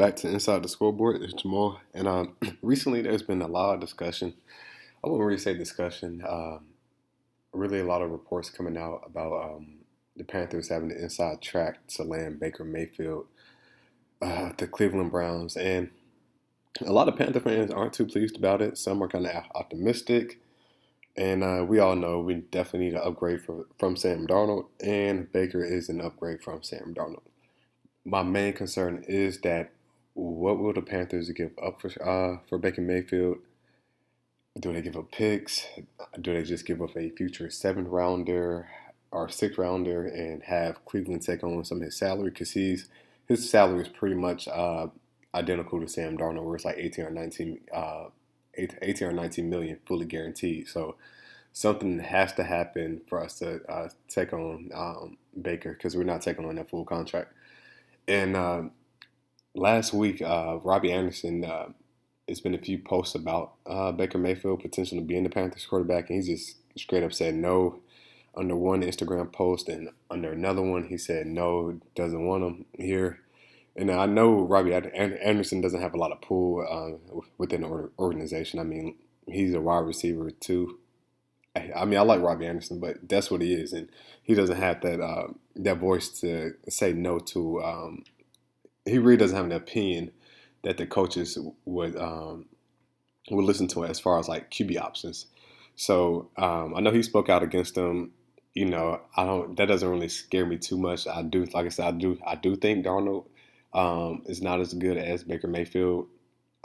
back to Inside the Scoreboard. It's Jamal, and recently there's been a lot of discussion. I wouldn't really say discussion. Really, a lot of reports coming out about the Panthers having the inside track to land Baker Mayfield, the Cleveland Browns, and a lot of Panther fans aren't too pleased about it. Some are kind of optimistic, and we all know we definitely need an upgrade from Sam Darnold, and Baker is an upgrade from Sam Darnold. My main concern is that what will the Panthers give up for Baker Mayfield? Do they give up picks? Do they just give up a future seventh rounder or sixth rounder and have Cleveland take on some of his salary? Because his salary is pretty much identical to Sam Darnold, where it's like 18 or 19 million fully guaranteed. So something has to happen for us to take on Baker because we're not taking on that full contract. And last week, Robbie Anderson, it's been a few posts about Baker Mayfield potentially being the Panthers quarterback, and he just straight up said no under one Instagram post, and under another one he said no, doesn't want him here. And I know Robbie Anderson doesn't have a lot of pull within the organization. I mean, he's a wide receiver too. I mean, I like Robbie Anderson, but that's what he is, and he doesn't have that voice to say no to. He really doesn't have an opinion that the coaches would listen to as far as like QB options. So I know he spoke out against them. You know, I don't. That doesn't really scare me too much. I do, like I said, I do think Darnold is not as good as Baker Mayfield.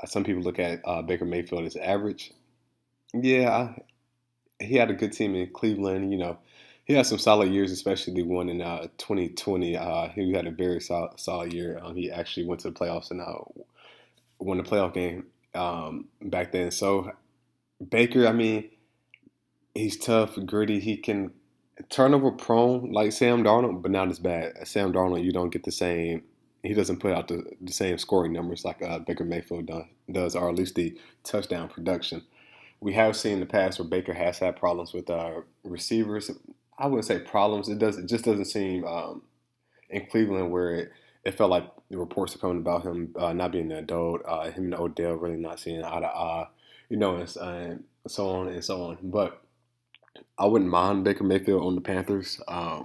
Some people look at Baker Mayfield as average. Yeah, he had a good team in Cleveland. You know, he had some solid years, especially the one in 2020. He had a very solid year. He actually went to the playoffs and won the playoff game back then. So Baker, I mean, he's tough, gritty. He can turnover prone like Sam Darnold, but not as bad. Sam Darnold, you don't get the same. He doesn't put out the same scoring numbers like Baker Mayfield does, or at least the touchdown production. We have seen in the past where Baker has had problems with receivers. I wouldn't say problems. It just doesn't seem in Cleveland where it felt like the reports are coming about him not being an adult, him and Odell really not seeing eye to eye, you know, and so on and so on. But I wouldn't mind Baker Mayfield on the Panthers. I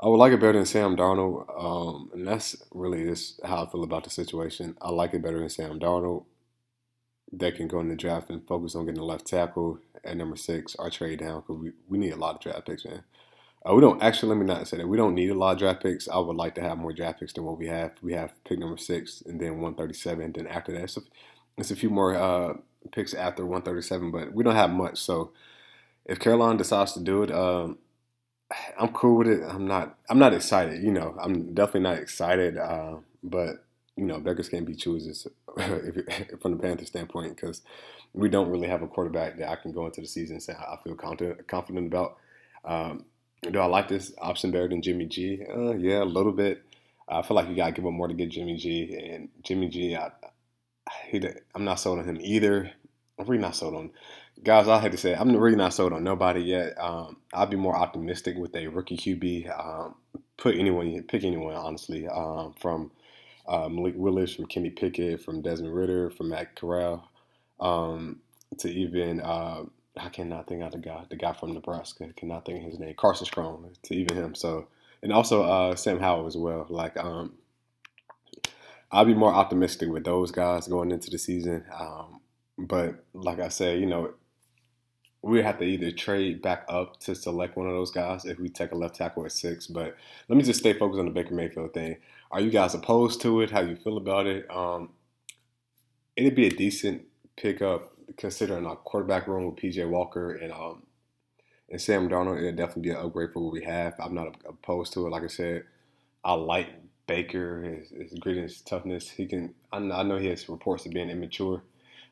would like it better than Sam Darnold, and that's really just how I feel about the situation. I like it better than Sam Darnold. They can go in the draft and focus on getting a left tackle at number 6 or trade down because we need a lot of draft picks, man. We don't actually. Let me not say that we don't need a lot of draft picks. I would like to have more draft picks than what we have. We have pick number 6 and then 137. And then after that, it's a few more picks after 137, but we don't have much. So if Carolina decides to do it, I'm cool with it. I'm not excited. You know, I'm definitely not excited. But you know, beggars can't be choosers from the Panthers standpoint because we don't really have a quarterback that I can go into the season and say I feel confident about. Do I like this option better than Jimmy G? Yeah, a little bit. I feel like you gotta give up more to get Jimmy G, and Jimmy G, I'm not sold on him either. I'm really not sold on guys. I had to say I'm really not sold on nobody yet. I'd be more optimistic with a rookie QB. Pick anyone honestly. From Malik Willis, from Kenny Pickett, from Desmond Ritter, from Matt Corral, to even I cannot think of the guy from Nebraska. I cannot think of his name. Carson Strong, to even him. So, and also Sam Howell as well. Like I'll be more optimistic with those guys going into the season. But like I said, you know, we have to either trade back up to select one of those guys if we take a left tackle at 6. But let me just stay focused on the Baker Mayfield thing. Are you guys opposed to it? How do you feel about it? It'd be a decent pickup considering our quarterback room with PJ Walker and Sam Darnold. It'd definitely be an upgrade for what we have. I'm not opposed to it. Like I said, I like Baker, his grittiness, his toughness. I know he has reports of being immature.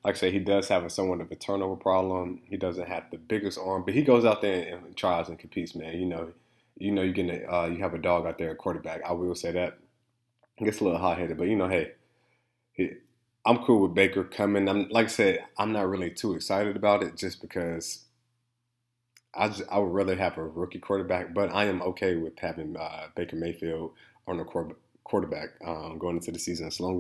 Like I say, he does have somewhat of a turnover problem. He doesn't have the biggest arm, but he goes out there and tries and competes, man. You have a dog out there at quarterback. I will say that. He gets a little hot headed, but you know, hey, he, I'm cool with Baker coming. Like I said, I'm not really too excited about it just because I would rather have a rookie quarterback, but I am okay with having Baker Mayfield on the quarterback going into the season. As long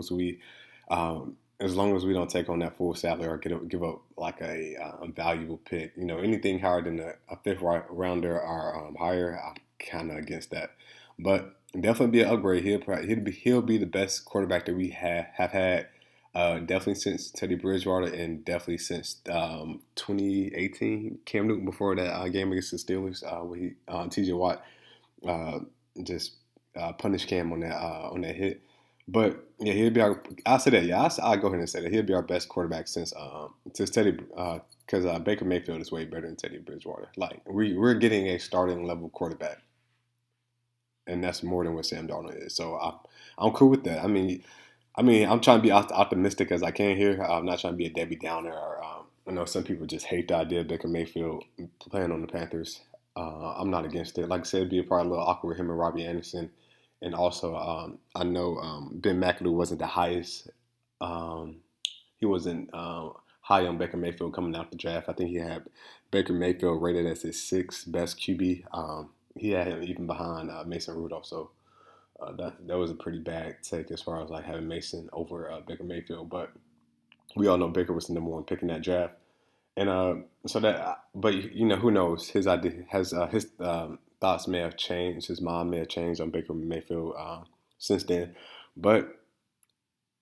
as we don't take on that full salary or give up like a valuable pick, anything higher than a fifth rounder or higher, I'm kind of against that. But definitely be an upgrade. He'll be the best quarterback that we have had. Definitely since Teddy Bridgewater and definitely since 2018 Cam Newton before that game against the Steelers where TJ Watt uh, just punished Cam on that hit. But yeah, he'll be our. I'll say that. Yeah, I'll go ahead and say that he'll be our best quarterback since Teddy, because Baker Mayfield is way better than Teddy Bridgewater. Like we're getting a starting level quarterback, and that's more than what Sam Darnold is. So I'm cool with that. I mean, I'm trying to be optimistic as I can here. I'm not trying to be a Debbie Downer. Or, I know some people just hate the idea of Baker Mayfield playing on the Panthers. I'm not against it. Like I said, it'd be probably a little awkward with him and Robbie Anderson. And also, I know Ben McAdoo wasn't the highest. Um, he wasn't high on Baker Mayfield coming out the draft. I think he had Baker Mayfield rated as his sixth best QB. He had him even behind Mason Rudolph. So that was a pretty bad take as far as like having Mason over Baker Mayfield. But we all know Baker was the number one pick in that draft. And but who knows? His idea has his thoughts may have changed. His mind may have changed on Baker Mayfield since then. But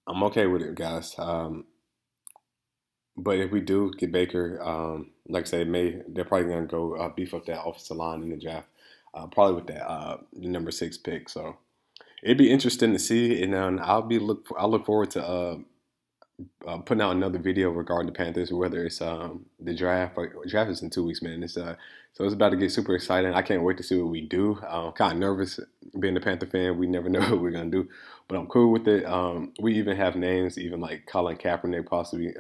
I'm okay with it, guys. But if we do get Baker, like I said, they're probably gonna go beef up that offensive line in the draft, probably with that the number six pick. So it'd be interesting to see, and I'll look forward to putting out another video regarding the Panthers, whether it's the draft. Draft is in 2 weeks, man. So it's about to get super exciting. I can't wait to see what we do. I'm kind of nervous being a Panther fan. We never know what we're gonna do, but I'm cool with it. We even have names, even like Colin Kaepernick, possibly.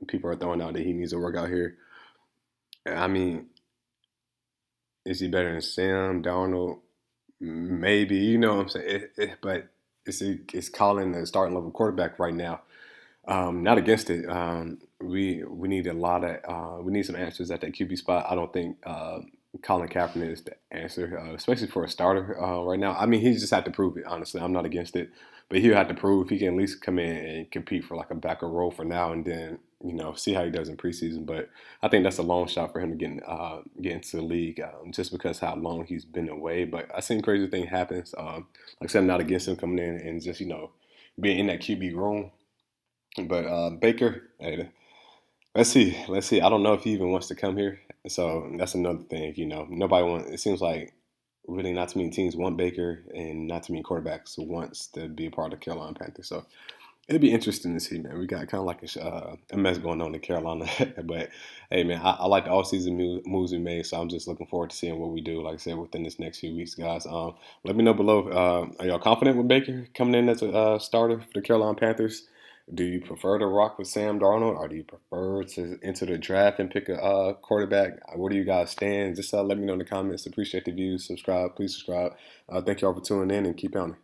People are throwing out that he needs to work out here. I mean, is he better than Sam Darnold? Maybe. You know what I'm saying. But it's Colin the starting level quarterback right now. Not against it. We need we need some answers at that QB spot. I don't think Colin Kaepernick is the answer, especially for a starter right now. I mean, he just had to prove it. Honestly, I'm not against it, but he'll have to prove he can at least come in and compete for like a backup role for now, and then see how he does in preseason. But I think that's a long shot for him to get into the league, just because how long he's been away. But I've seen crazy things happen. Like I said, I'm not against him coming in and just being in that QB room. But Baker, hey, let's see, let's see. I don't know if he even wants to come here, so that's another thing. Nobody wants. It seems like really not too many teams want Baker, and not too many quarterbacks wants to be a part of the Carolina Panthers. So it'd be interesting to see, man. We got kind of like a mess going on in Carolina, but hey, man, I like the offseason moves we made, so I'm just looking forward to seeing what we do. Like I said, within this next few weeks, guys. Let me know below. Are y'all confident with Baker coming in as a starter for the Carolina Panthers? Do you prefer to rock with Sam Darnold, or do you prefer to enter the draft and pick a quarterback? Where do you guys stand? Just let me know in the comments. Appreciate the views. Subscribe, please subscribe. Thank you all for tuning in, and keep pounding.